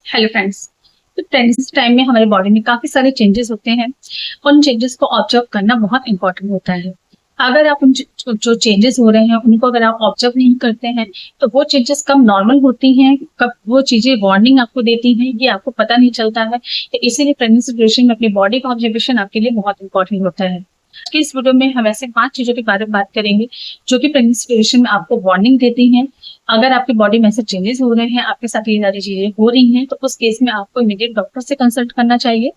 Hello friends. तो pregnancy time में हमारे बॉडी में काफी सारे चेंजेस होते हैं। उन चेंजेस को ऑब्जर्व करना बहुत इंपॉर्टेंट होता है। अगर आप जो चेंजेस हो रहे हैं उनको अगर आप ऑब्जर्व नहीं करते हैं तो वो चेंजेस कब नॉर्मल होती हैं, कब वो चीजें वार्निंग आपको देती हैं, ये आपको पता नहीं चलता है। तो इसीलिए प्रेगनेंसी ड्यूरेशन में अपनी बॉडी का ऑब्जर्वेशन आपके लिए बहुत इंपॉर्टेंट होता है। आज की इस वीडियो में हम ऐसे 5 चीजों के बारे में बात करेंगे जो कि प्रेगनेंसी ड्यूरेशन में आपको वार्निंग देती हैं। अगर आपकी बॉडी में ऐसे चेंजेस हो रहे हैं, आपके साथ ये सारी चीजें हो रही हैं, तो उस केस में आपको इमीडिएट डॉक्टर से कंसल्ट करना चाहिए।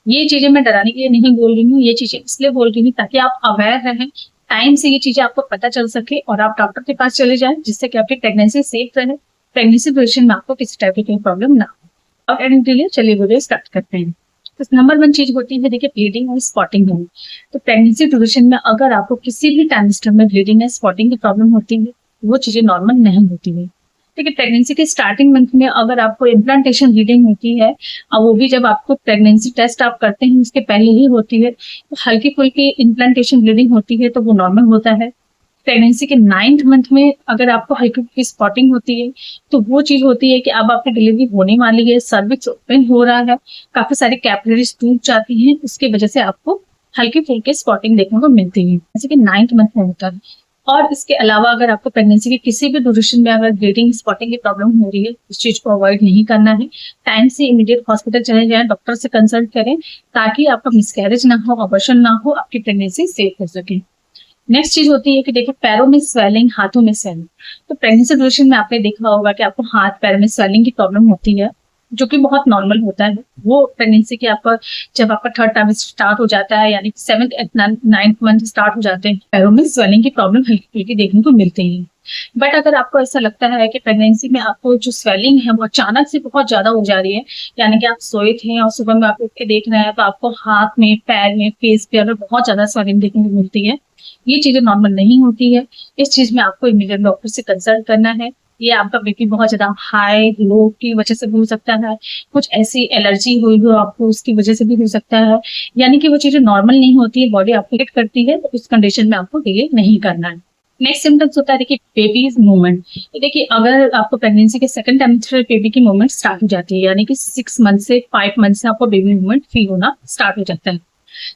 ये चीजें मैं डराने के लिए नहीं बोल रही हूँ, ये चीजें इसलिए बोल रही हूँ ताकि आप अवेयर रहें, टाइम से ये चीजें आपको पता चल सके और आप डॉक्टर के पास चले जाएं, जिससे कि आपकी प्रेगनेंसी सेफ रहे, प्रेगनेंसी ड्यूरेशन में आपको किसी टाइप की कोई प्रॉब्लम ना हो। अब एंड के लिए चलिए वीडियो स्टार्ट करते हैं। तो नंबर 1 चीज होती है, देखिए, ब्लीडिंग और स्पॉटिंग होनी। तो प्रेगनेंसी ड्यूरेशन में अगर आपको किसी भी टाइमिस्टर में ब्लीडिंग या स्पॉटिंग की प्रॉब्लम होती है, वो चीजें नॉर्मल नहीं होती है। देखिए, प्रेगनेंसी के स्टार्टिंग मंथ में अगर आपको इम्प्लांटेशन ब्लीडिंग होती है, और वो भी जब आपको प्रेगनेंसी टेस्ट आप करते हैं उसके पहले ही होती है, तो हल्की फुल्की इम्प्लांटेशन ब्लीडिंग होती है तो वो नॉर्मल होता है। प्रेगनेंसी के 9th मंथ में अगर आपको हल्की फुल्की स्पॉटिंग होती है तो वो चीज होती है कि अब आपकी डिलीवरी होने वाली है, सर्विक्स ओपन हो रहा है, काफी सारी कैपिलरीज टूट जाती हैं, उसकी वजह से आपको हल्की फुल्की स्पॉटिंग देखने को मिलती है, जैसे कि 9th मंथ में होता है। और इसके अलावा अगर आपको प्रेगनेंसी के किसी भी ड्यूरेशन में अगर ब्लीडिंग स्पॉटिंग की प्रॉब्लम हो रही है, इस चीज को अवॉइड नहीं करना है। टाइम से इमीडिएट हॉस्पिटल चले जाएं, डॉक्टर से कंसल्ट करें, ताकि आपका मिसकैरेज ना हो, अबॉर्शन ना हो, आपकी प्रेगनेंसी सेफ हो सके। नेक्स्ट चीज होती है कि देखिए, पैरों में स्वेलिंग, हाथों में स्वेलिंग। तो प्रेगनेंसी ड्यूरेशन में आपने देखा होगा कि आपको हाथ पैर में स्वेलिंग की प्रॉब्लम होती है, जो कि बहुत नॉर्मल होता है। वो प्रेगनेंसी के आपका जब आपका 3rd ट्राइमेस्टर स्टार्ट हो जाता है, यानी 7th 8th 9th month start हो जाते हैं, पैरों में स्वेलिंग की प्रॉब्लम हल्की फुल्की देखने को मिलती है। बट अगर आपको ऐसा लगता है कि प्रेगनेंसी में आपको जो स्वेलिंग है वो अचानक से बहुत ज्यादा हो जा रही है, यानी कि आप सोए थे और सुबह में आप उठ के देख रहे हैं तो आपको हाथ में, पैर में, फेस पे अगर बहुत ज्यादा स्वेलिंग देखने को मिलती है, ये चीजें नॉर्मल नहीं होती है। इस चीज में आपको इमीडिएट डॉक्टर से कंसल्ट करना है। ये आपका बीपी बहुत ज्यादा हाई लो की वजह से भी हो सकता है, कुछ ऐसी एलर्जी हुई हो आपको उसकी वजह से भी हो सकता है, यानी कि वो चीजें नॉर्मल नहीं होती है, बॉडी आपको हिट करती है, तो इस कंडीशन में आपको डिले नहीं करना है। नेक्स्ट सिम्टम्स होता है, देखिए, बेबीज मूवमेंट। देखिए, अगर आपको प्रेगनेंसी के 2nd टाइमेस्टर बेबी की मूवमेंट स्टार्ट हो जाती है, यानी कि 6 मंथ से 5 मंथ से आपको बेबी मूवमेंट फील होना स्टार्ट हो जाता है।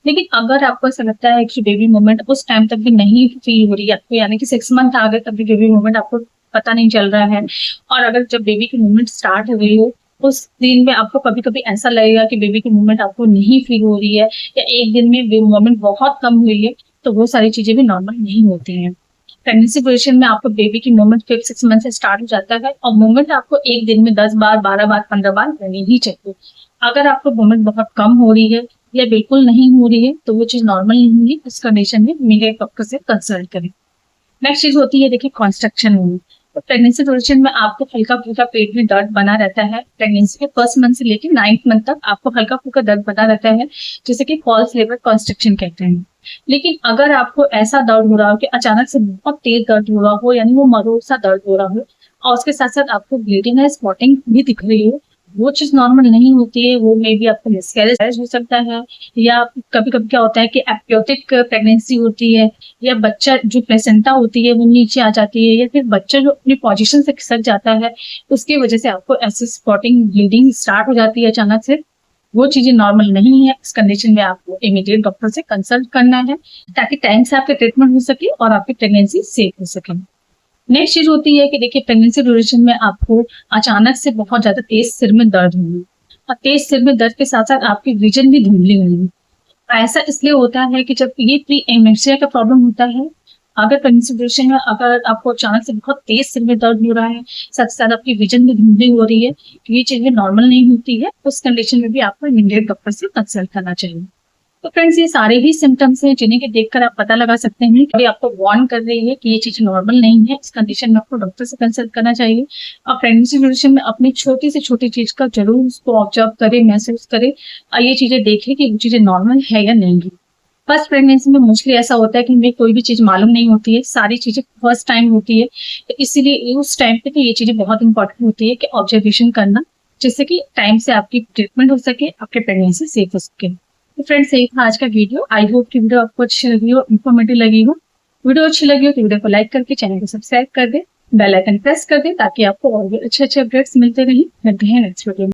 लेकिन अगर आपको ऐसा लगता है कि बेबी मूवमेंट उस टाइम तक भी नहीं फील हो रही है आपको, यानी कि 6 मंथ आ गए तब भी बेबी मूवमेंट आपको पता नहीं चल रहा है, और अगर जब बेबी की मूवमेंट स्टार्ट हो गई हो उस दिन में आपको कभी कभी ऐसा लगेगा कि बेबी की मूवमेंट आपको नहीं फील हो रही है, या एक दिन में मूवमेंट बहुत कम हुई है, तो वो सारी चीजें भी नॉर्मल नहीं होती हैं। प्रेगनेंसी पोजिशन में आपको बेबी की मूवमेंट 5th 6 मंथ से स्टार्ट हो जाता है, और मूवमेंट आपको एक दिन में 10 बार, 12 बार, 15 बार होनी ही चाहिए। अगर आपको मूवमेंट बहुत कम हो रही है या बिल्कुल नहीं हो रही है तो वो चीज नॉर्मल नहीं है। इस कंडीशन में इमीडिएट डॉक्टर से कंसल्ट करें। नेक्स्ट चीज होती है, देखिए, कॉन्स्ट्रक्शन होनी। तो प्रेगनेंसी ड्यूरेशन में आपको हल्का फुल्का पेट में दर्द बना रहता है। प्रेगनेंसी के 1st मंथ से लेकर 9th मंथ तक आपको हल्का फुल्का दर्द बना रहता है, जिसे कि फॉल्स लेबर कॉन्स्ट्रक्शन कहते हैं। लेकिन अगर आपको ऐसा दर्द हो रहा हो कि अचानक से बहुत तेज दर्द हो रहा हो, यानी वो मरोड़ सा दर्द हो रहा हो, और उसके साथ साथ आपको ब्लीडिंग या स्पॉटिंग भी दिख रही हो, वो चीज नॉर्मल नहीं होती है। वो मे बी आपको मिसकैरेज हो सकता है, या कभी कभी क्या होता है कि एपियोटिक प्रेगनेंसी होती है, या बच्चा जो प्लेसेंटा होती है वो नीचे आ जाती है, या फिर बच्चा जो अपनी पोजीशन से खिसक जाता है, उसकी वजह से आपको ऐसे स्पॉटिंग ब्लीडिंग स्टार्ट हो जाती है अचानक से। वो चीजें नॉर्मल नहीं है। इस कंडीशन में आपको इमीडिएट डॉक्टर से कंसल्ट करना है, ताकि टाइम से आपके ट्रीटमेंट हो सके और आपकी प्रेगनेंसी सेफ हो सके। नेक्स्ट चीज होती है कि देखिए, प्रेगनेंसी ड्यूरेशन में आपको अचानक से बहुत ज्यादा तेज सिर में दर्द होगी, और तेज सिर में दर्द के साथ साथ आपकी विजन भी धुंधली होगी। ऐसा इसलिए होता है कि जब ये प्री एमेक्सिया का प्रॉब्लम होता है, अगर प्रेगनेंसी ड्यूरेशन में अगर आपको अचानक से बहुत तेज सिर में दर्द हो रहा है, साथ साथ आपकी विजन भी धुंधली हो रही है, तो ये चीजें नॉर्मल नहीं होती है। उस कंडीशन में भी आपको इमीडिएट डॉक्टर से कंसल्ट करना चाहिए। तो फ्रेंड्स, ये सारे ही सिम्टम्स हैं जिन्हें के देखकर आप पता लगा सकते हैं कि आपको वार्न कर रही है कि ये चीज नॉर्मल नहीं है। इस कंडीशन में आपको डॉक्टर से कंसल्ट करना चाहिए। और प्रेगनेंसी ड्यूरेशन में अपनी छोटी से छोटी चीज का जरूर उसको ऑब्जर्व करें, महसूस करें, और ये चीजें देखें कि वो चीजें नॉर्मल है या नहीं है। फर्स्ट प्रेगनेंसी में मोस्टली ऐसा होता है कि हमें कोई भी चीज मालूम नहीं होती है, सारी चीजें फर्स्ट टाइम होती है, तो इसीलिए उस टाइम पे तो ये चीजें बहुत इंपॉर्टेंट होती है कि ऑब्जर्वेशन करना, जिससे कि टाइम से आपकी ट्रीटमेंट हो सके, आपके प्रेगनेंसी सेफ हो सके। तो फ्रेंड्स, यही था आज का वीडियो। आई होप कि वीडियो आपको अच्छी लगी हो, इन्फॉर्मेटिव लगी हो। वीडियो अच्छी लगी हो तो वीडियो को लाइक करके चैनल को सब्सक्राइब कर दे, बेल आइकन प्रेस कर दे, ताकि आपको और भी अच्छे अच्छे अपडेट्स मिलते रहें। मिलते हैं नेक्स्ट वीडियो में।